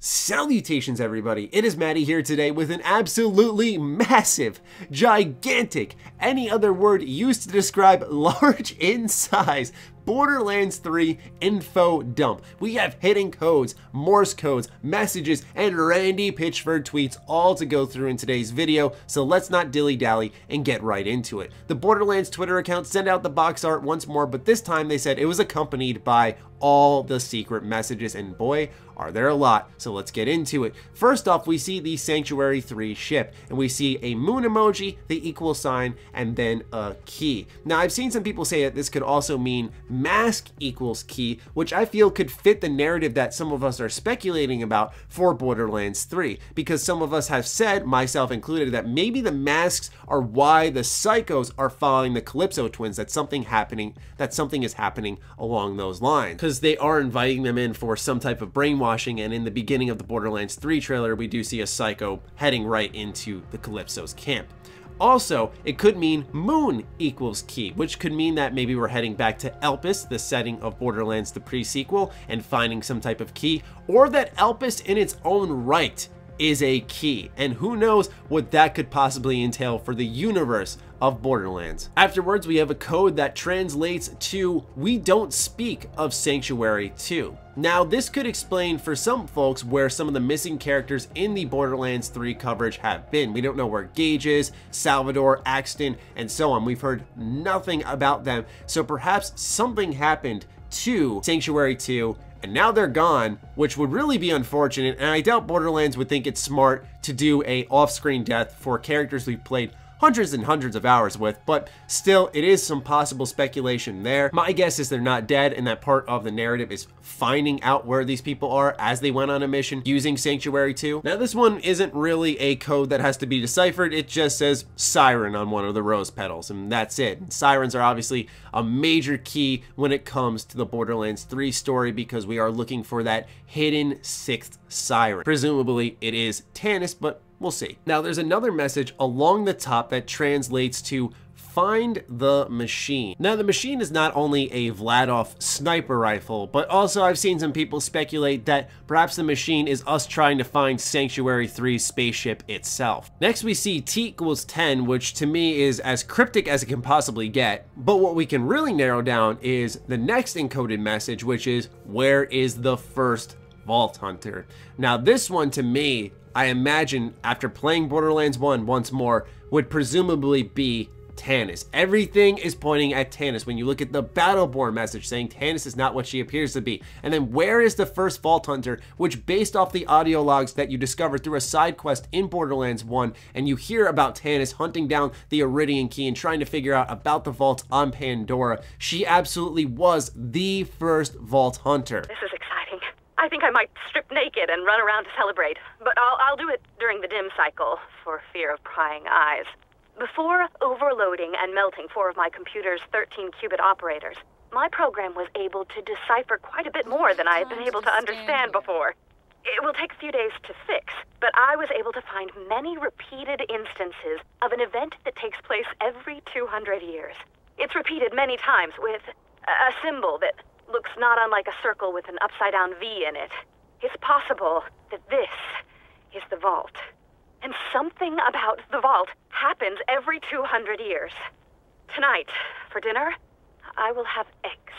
Salutations everybody, it is Matty here today with an absolutely massive, gigantic, any other word used to describe large in size, Borderlands 3 info dump. We have hidden codes, Morse codes, messages, and Randy Pitchford tweets all to go through in today's video, so let's not dilly-dally and get right into it. The Borderlands Twitter account sent out the box art once more, but this time they said it was accompanied by all the secret messages, and boy, are there a lot, so let's get into it. First off, we see the Sanctuary 3 ship, and we see a moon emoji, the equal sign, and then a key. Now, I've seen some people say that this could also mean mask equals key, which I feel could fit the narrative that some of us are speculating about for Borderlands 3, because some of us have said, myself included, that maybe the masks are why the psychos are following the Calypso twins, that something is happening along those lines, because they are inviting them in for some type of brainwashing, and in the beginning of the Borderlands 3 trailer, we do see a psycho heading right into the Calypso's camp. Also, it could mean moon equals key, which could mean that maybe we're heading back to Elpis, the setting of Borderlands the pre-sequel, and finding some type of key, or that Elpis in its own right is a key, and who knows what that could possibly entail for the universe of Borderlands. Afterwards, we have a code that translates to "we don't speak of Sanctuary 2." Now, this could explain for some folks where some of the missing characters in the Borderlands 3 coverage have been. We don't know where Gage is, Salvador, Axton, and so on. We've heard nothing about them, so perhaps something happened to Sanctuary 2 and now they're gone, which would really be unfortunate, and I doubt Borderlands would think it's smart to do a off-screen death for characters we've played hundreds and hundreds of hours with, but still, it is some possible speculation there. My guess is they're not dead, and that part of the narrative is finding out where these people are as they went on a mission using Sanctuary 2. Now, this one isn't really a code that has to be deciphered, it just says siren on one of the rose petals, and that's it. And sirens are obviously a major key when it comes to the Borderlands 3 story, because we are looking for that hidden sixth siren. Presumably, it is Tannis, but we'll see. Now, there's another message along the top that translates to "find the machine." Now, the machine is not only a Vladov sniper rifle, but also I've seen some people speculate that perhaps the machine is us trying to find Sanctuary 3's spaceship itself. Next, we see T equals 10, which to me is as cryptic as it can possibly get, but what we can really narrow down is the next encoded message, which is, "where is the first Vault Hunter?" Now, this one to me, I imagine after playing Borderlands 1 once more, would presumably be Tannis. Everything is pointing at Tannis when you look at the Battleborn message saying Tannis is not what she appears to be. And then where is the first Vault Hunter, which based off the audio logs that you discovered through a side quest in Borderlands 1, and you hear about Tannis hunting down the Iridian key and trying to figure out about the vault on Pandora, she absolutely was the first Vault Hunter. This is exciting. I think I might strip naked and run around to celebrate, but I'll do it during the dim cycle for fear of prying eyes. Before overloading and melting 4 of my computer's 13-qubit operators, my program was able to decipher quite a bit more than I had been able to understand before. It will take a few days to fix, but I was able to find many repeated instances of an event that takes place every 200 years. It's repeated many times with a symbol that looks not unlike a circle with an upside-down V in it. It's possible that this is the vault. And something about the vault happens every 200 years. Tonight, for dinner, I will have eggs.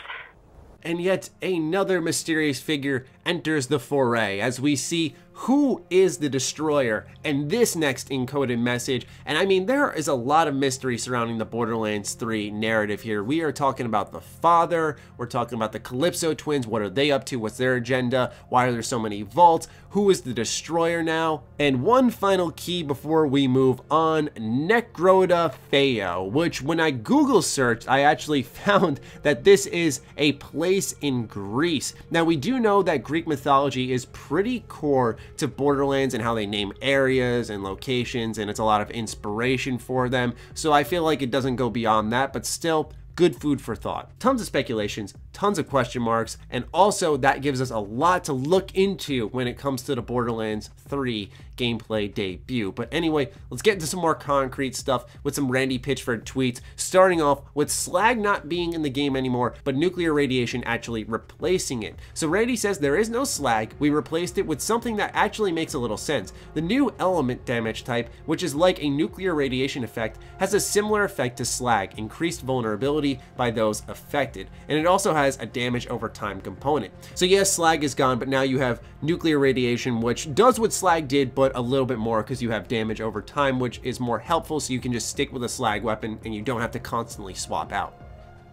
And yet another mysterious figure enters the foray as we see who is the destroyer and this next encoded message. And I mean, there is a lot of mystery surrounding the Borderlands 3 narrative here. We are talking about the father, we're talking about the Calypso twins, what are they up to, what's their agenda, why are there so many vaults, who is the destroyer now, and one final key before we move on, Necroda Feo, which when I Google searched, I actually found that this is a place in Greece. Now, we do know that Greek mythology is pretty core to Borderlands and how they name areas and locations, and it's a lot of inspiration for them, so I feel like it doesn't go beyond that, but still good food for thought. Tons of speculations, tons of question marks, and also that gives us a lot to look into when it comes to the Borderlands 3 gameplay debut. But anyway, let's get into some more concrete stuff with some Randy Pitchford tweets, starting off with slag not being in the game anymore, but nuclear radiation actually replacing it. So Randy says there is no slag, we replaced it with something that actually makes a little sense. The new element damage type, which is like a nuclear radiation effect, has a similar effect to slag, increased vulnerability by those affected, and it also has a damage over time component. So yes, slag is gone, but now you have nuclear radiation, which does what slag did, but a little bit more because you have damage over time, which is more helpful, so you can just stick with a slag weapon and you don't have to constantly swap out.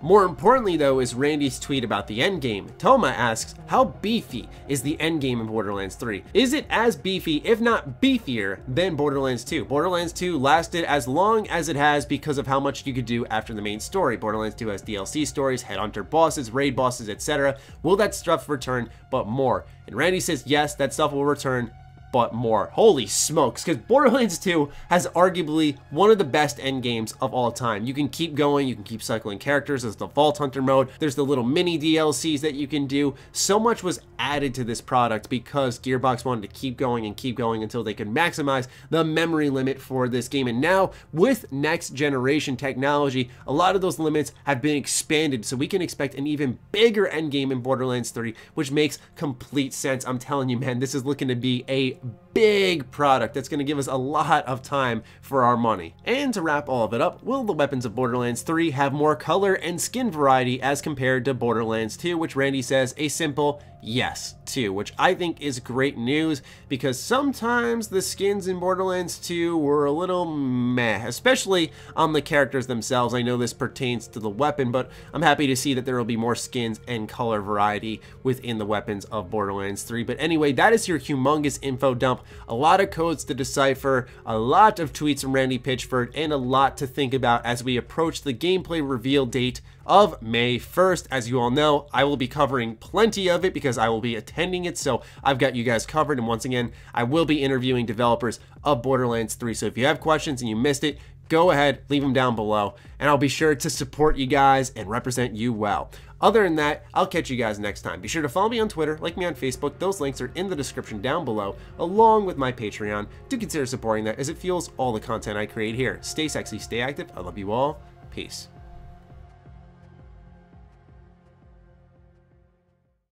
More importantly though is Randy's tweet about the endgame. Toma asks, how beefy is the endgame in Borderlands 3? Is it as beefy, if not beefier, than Borderlands 2? Borderlands 2 lasted as long as it has because of how much you could do after the main story. Borderlands 2 has DLC stories, headhunter bosses, raid bosses, etc. Will that stuff return, but more? And Randy says yes, that stuff will return, but more. Holy smokes, because Borderlands 2 has arguably one of the best end games of all time. You can keep going, you can keep cycling characters. There's the Vault Hunter mode, there's the little mini DLCs that you can do. So much was added to this product because Gearbox wanted to keep going until they could maximize the memory limit for this game. And now with next generation technology, a lot of those limits have been expanded, so we can expect an even bigger end game in Borderlands 3, which makes complete sense. I'm telling you, man, this is looking to be a big product that's going to give us a lot of time for our money. And to wrap all of it up, will the weapons of Borderlands 3 have more color and skin variety as compared to Borderlands 2, which Randy says a simple yes to, which I think is great news because sometimes the skins in Borderlands 2 were a little meh, especially on the characters themselves. I know this pertains to the weapon, but I'm happy to see that there will be more skins and color variety within the weapons of Borderlands 3. But anyway, that is your humongous info dump. A lot of codes to decipher, a lot of tweets from Randy Pitchford, and a lot to think about as we approach the gameplay reveal date of May 1st. As you all know, I will be covering plenty of it because I will be attending it, so I've got you guys covered. And once again, I will be interviewing developers of Borderlands 3, so if you have questions and you missed it, go ahead, leave them down below, and I'll be sure to support you guys and represent you well. Other than that, I'll catch you guys next time. Be sure to follow me on Twitter, like me on Facebook. Those links are in the description down below, along with my Patreon. Do consider supporting that as it fuels all the content I create here. Stay sexy, stay active. I love you all. Peace.